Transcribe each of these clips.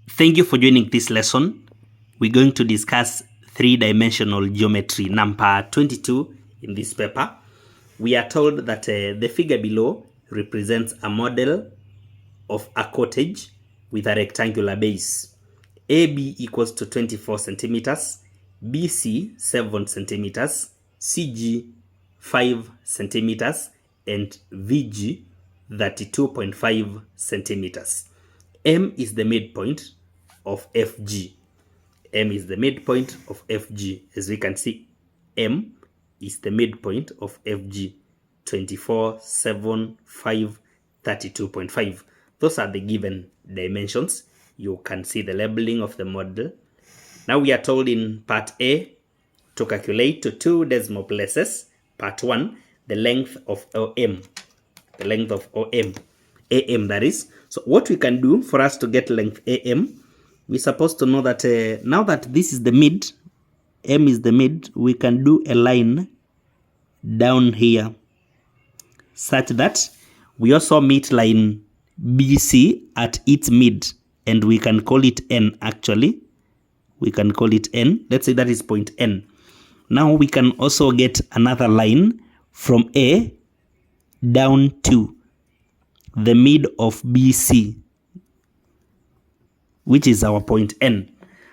Thank you for joining this lesson. We're going to discuss three-dimensional geometry, number 22 in this paper. We are told that the figure below represents a model of a cottage with a rectangular base. AB equals to 24 centimeters, BC 7 centimeters, CG 5 centimeters, and VG 32.5 centimeters. M is the midpoint of FG. M is the midpoint of FG. As we can see, M is the midpoint of FG. 24, 7, 5, 32.5. Those are the given dimensions. You can see the labeling of the model. Now we are told in part A to calculate to 2 decimal places. Part 1, the length of OM. The length of OM. AM, that is. So what we can do for us to get length AM, we're supposed to know that now that this is the mid, M is the mid, we can do a line down here such that we also meet line BC at its mid, and we can call it N actually. We can call it N. Let's say that is point N. Now we can also get another line from A down to the mid of BC, which is our point N.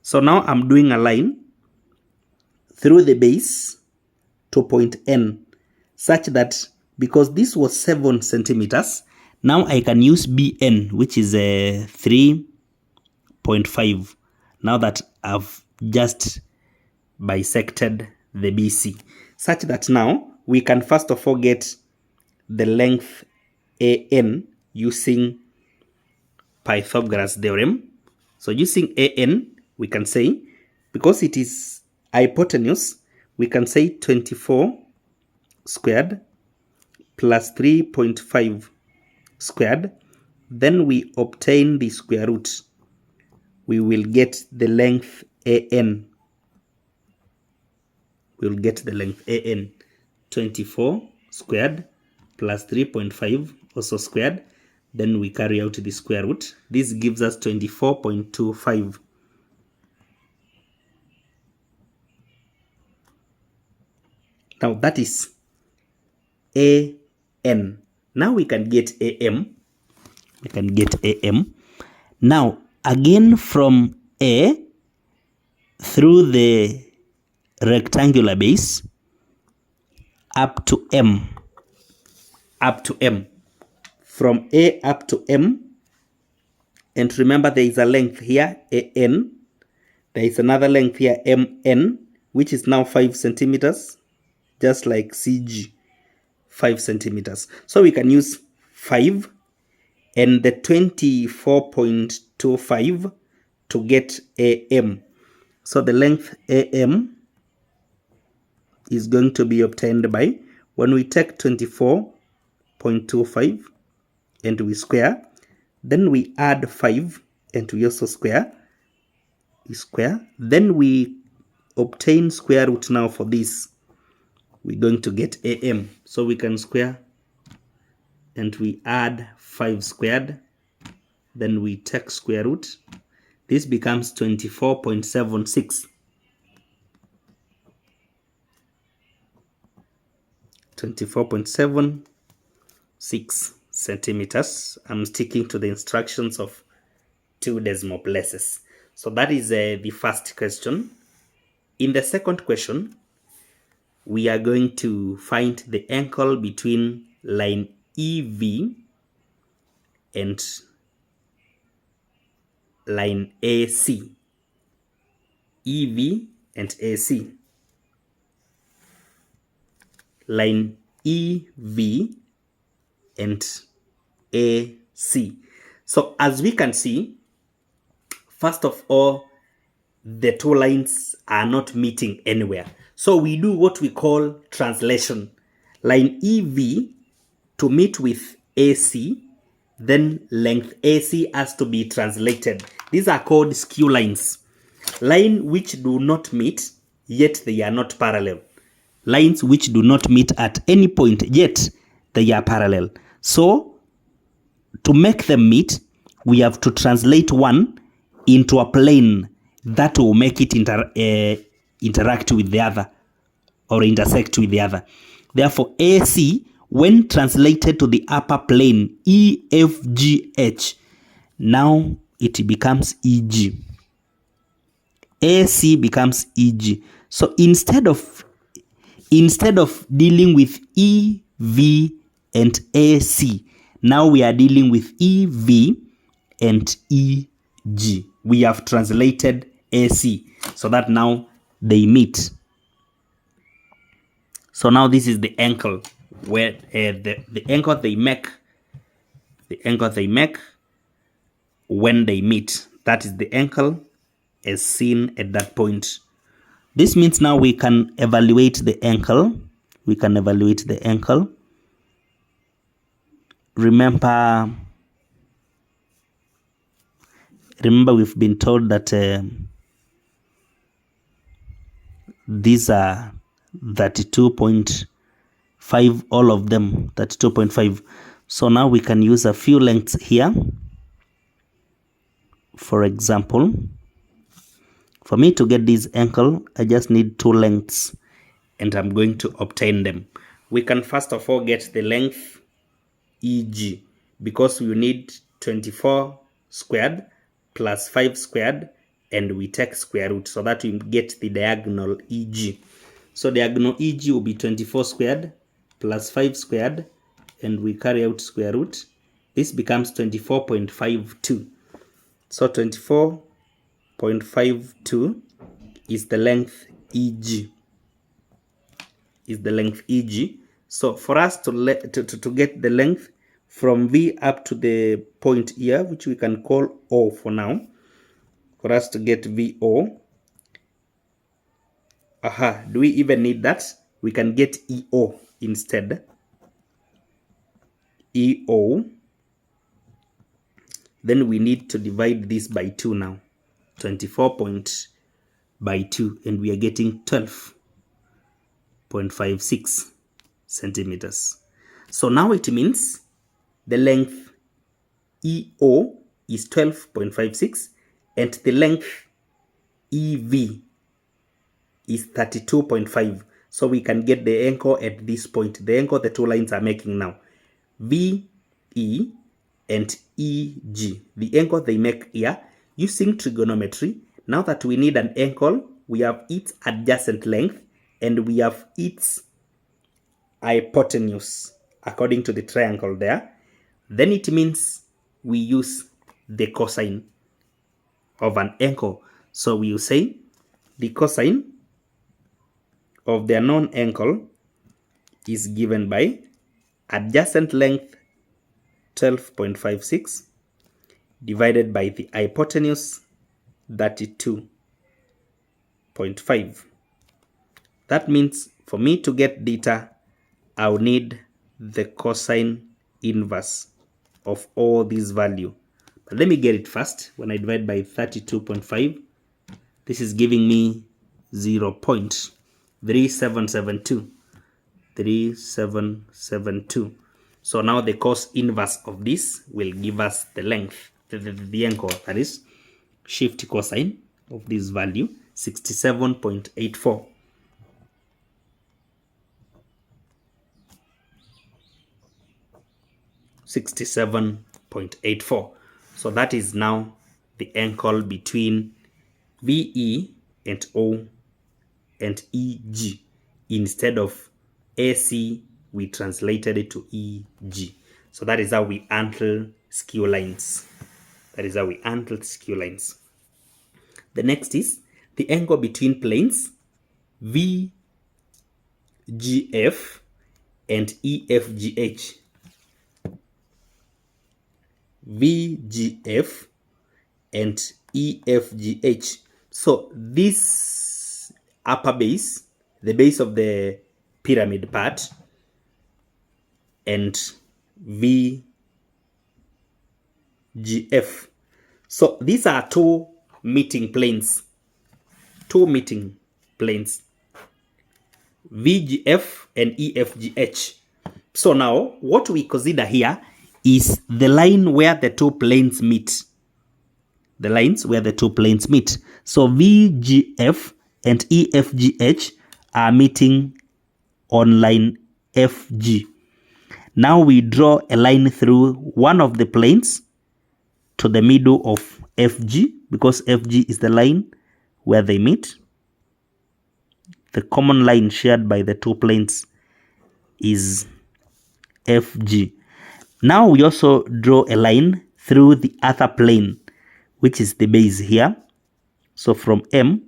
So now I'm doing a line through the base to point N, such that because this was 7 centimeters, now I can use BN, which is a 3.5, now that I've just bisected the BC, such that now we can first of all get the length AN using Pythagoras theorem. So using AN, we can say, because it is hypotenuse, we can say 24 squared plus 3.5 squared. Then we obtain the square root. We will get the length AN. We will get the length AN. 24 squared plus 3.5 also squared. Then we carry out the square root. This gives us 24.25. Now that is AN. Now we can get AM. We can get AM. Now again from A through the rectangular base up to M. Up to M. From A up to M, and remember there is a length here, AN. There is another length here, MN, which is now 5 centimeters, just like CG, 5 centimeters. So we can use 5 and the 24.25 to get AM. So the length AM is going to be obtained by, when we take 24.25 and we square, then we add 5 and we also square, then we obtain square root. Now for this, we're going to get AM. So we can square and we add 5 squared, then we take square root. This becomes 24.76. 24.76 centimeters. I'm sticking to the instructions of 2 decimal places. So that is the first question. In the second question, we are going to find the angle between line EV and line AC. EV and AC. Line EV and AC. So as we can see, first of all, the two lines are not meeting anywhere. So we do what we call translation. Line EV to meet with AC, then length AC has to be translated. These are called skew lines. Lines which do not meet, yet they are not parallel. Lines which do not meet at any point, yet they are parallel. So to make them meet, we have to translate one into a plane that will make it interact with the other or intersect with the other. Therefore, AC, when translated to the upper plane, EFGH, now it becomes EG. AC becomes EG. So instead of dealing with EV and AC, now we are dealing with EV and EG. We have translated AC so that now they meet. So now this is the angle where the angle they make when they meet. That is the angle as seen at that point. This means now we can evaluate the angle. Remember we've been told that these are 32.5, all of them 32.5. So now we can use a few lengths here. For example, for me to get this angle, I just need 2 lengths and I'm going to obtain them. We can first of all get the length EG because we need 24 squared plus 5 squared and we take square root so that we get the diagonal EG. So diagonal EG will be 24 squared plus 5 squared and we carry out square root. This becomes 24.52. So 24.52 is the length EG. So for us to get the length from V up to the point here, which we can call O for now, for us to get VO, do we even need that? We can get EO instead. EO. Then we need to divide this by 2 now. 24 by 2, and we are getting 12.56 centimeters. So now it means the length EO is 12.56 and the length EV is 32.5. So we can get the angle at this point, the angle the two lines are making now. VE and EG, the angle they make here using trigonometry. Now that we need an angle, we have its adjacent length and we have its hypotenuse according to the triangle there. Then it means we use the cosine of an angle. So we will say the cosine of the known angle is given by adjacent length 12.56 divided by the hypotenuse 32.5. That means for me to get theta, I'll need the cosine inverse of all these value. But let me get it first. When I divide by 32.5, this is giving me 0.3772. 3772. So now the cos inverse of this will give us the length, the angle, that is shift cosine of this value, 67.84. So that is now the angle between VE and O and EG. Instead of AC, we translated it to EG. So that is how we handle skew lines. The next is the angle between planes VGF and EFGH. VGF and EFGH. So this upper base, the base of the pyramid part, and VGF. So these are two meeting planes. VGF and EFGH. So now what we consider here is the line where the two planes meet. the lines where the two planes meet. So VGF and EFGH are meeting on line FG. Now we draw a line through one of the planes to the middle of FG, because FG is the line where they meet. The common line shared by the two planes is FG. Now we also draw a line through the other plane, which is the base here. So from M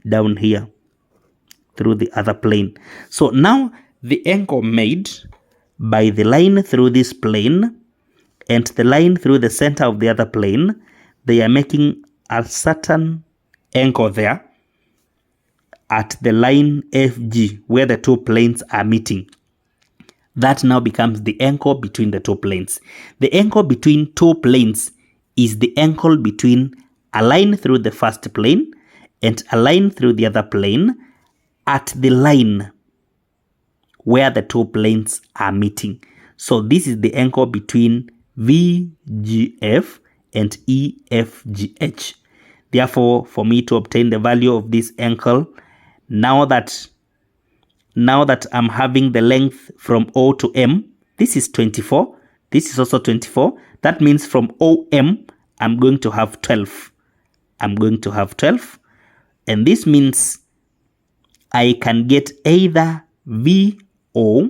down here through the other plane. So now the angle made by the line through this plane and the line through the center of the other plane, they are making a certain angle there at the line FG where the two planes are meeting. That now becomes the angle between the two planes. The angle between two planes is the angle between a line through the first plane and a line through the other plane at the line where the two planes are meeting. So this is the angle between VGF and EFGH. Therefore, for me to obtain the value of this angle, now that I'm having the length from O to M, this is 24, this is also 24. That means from OM, I'm going to have 12. I'm going to have 12. And this means I can get either VO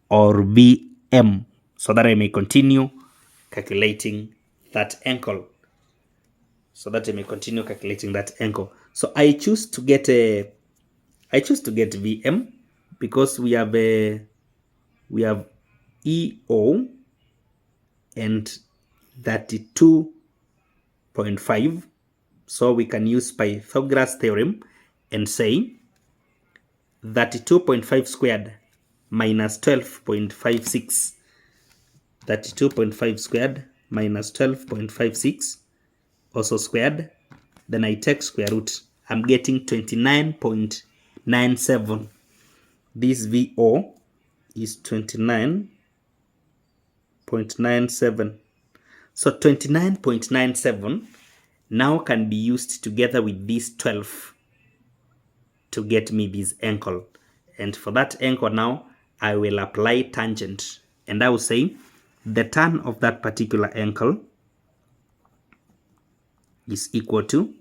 or VM, so that I may continue calculating that angle. So I choose to get VM because we have EO and 32.5. So we can use Pythagoras theorem and say 32.5 squared minus 12.56. 32.5 squared minus 12.56 also squared. Then I take square root. I'm getting 29.97. This VO is 29.97. So 29.97 now can be used together with this 12 to get me this angle. And for that angle now, I will apply tangent. And I will say the tan of that particular angle is equal to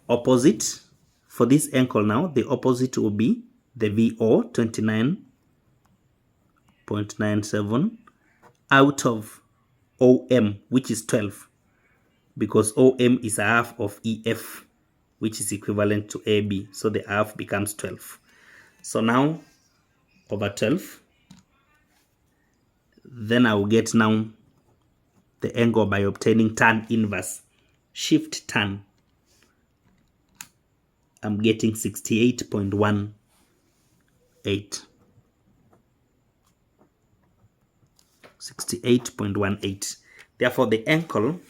opposite. For this angle now, the opposite will be the VO, 29.97, out of OM, which is 12, because OM is a half of EF, which is equivalent to AB. So the half becomes 12. So now over 12, then I will get now the angle by obtaining tan inverse. Shift tan. I'm getting 68.18. 68.18. Therefore, the angle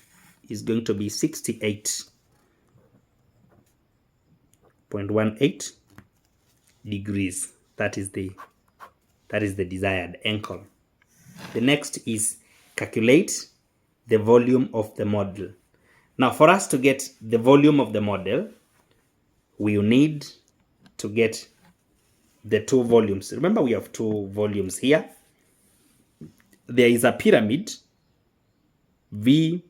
is going to be 68.18 degrees. That is the desired angle. The next is calculate the volume of the model. Now, for us to get the volume of the model, we will need to get the two volumes. Remember, we have two volumes here. There is a pyramid, VEMGH,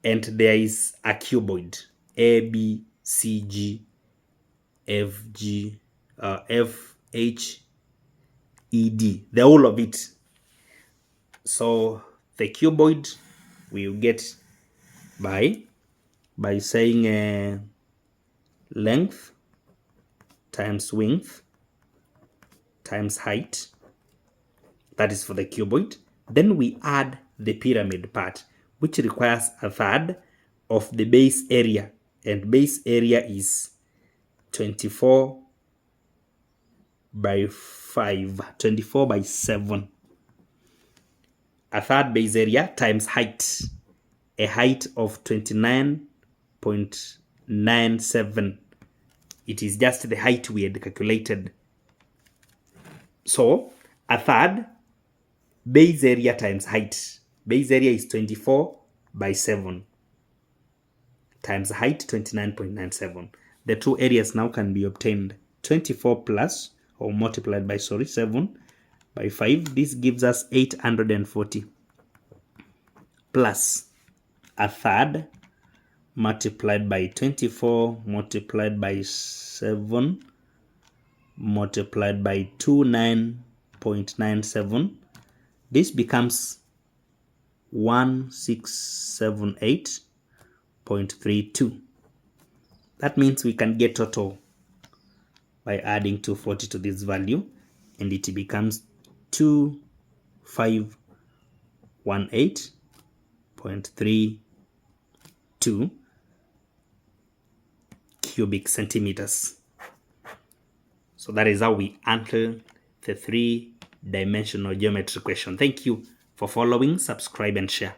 and there is a cuboid, ABCG, FG, FHED, the whole of it. So the cuboid we will get by saying length times width times height. That is for the cuboid. Then we add the pyramid part, which requires a third of the base area, and base area is 24 by 5, 24 by 7. A third base area times height, a height of 29.97. It is just the height we had calculated. So a third base area times height. Base area is 24 by 7 times height 29.97. The two areas now can be obtained. 24 plus or multiplied by 7 by 5. This gives us 840 plus a third multiplied by 24 multiplied by 7 multiplied by 29.97. This becomes 1678.32. That means we can get total by adding 240 to this value, and it becomes 2518.32 cubic centimeters. So that is how we answer the three-dimensional geometry question. Thank you for following, subscribe and share.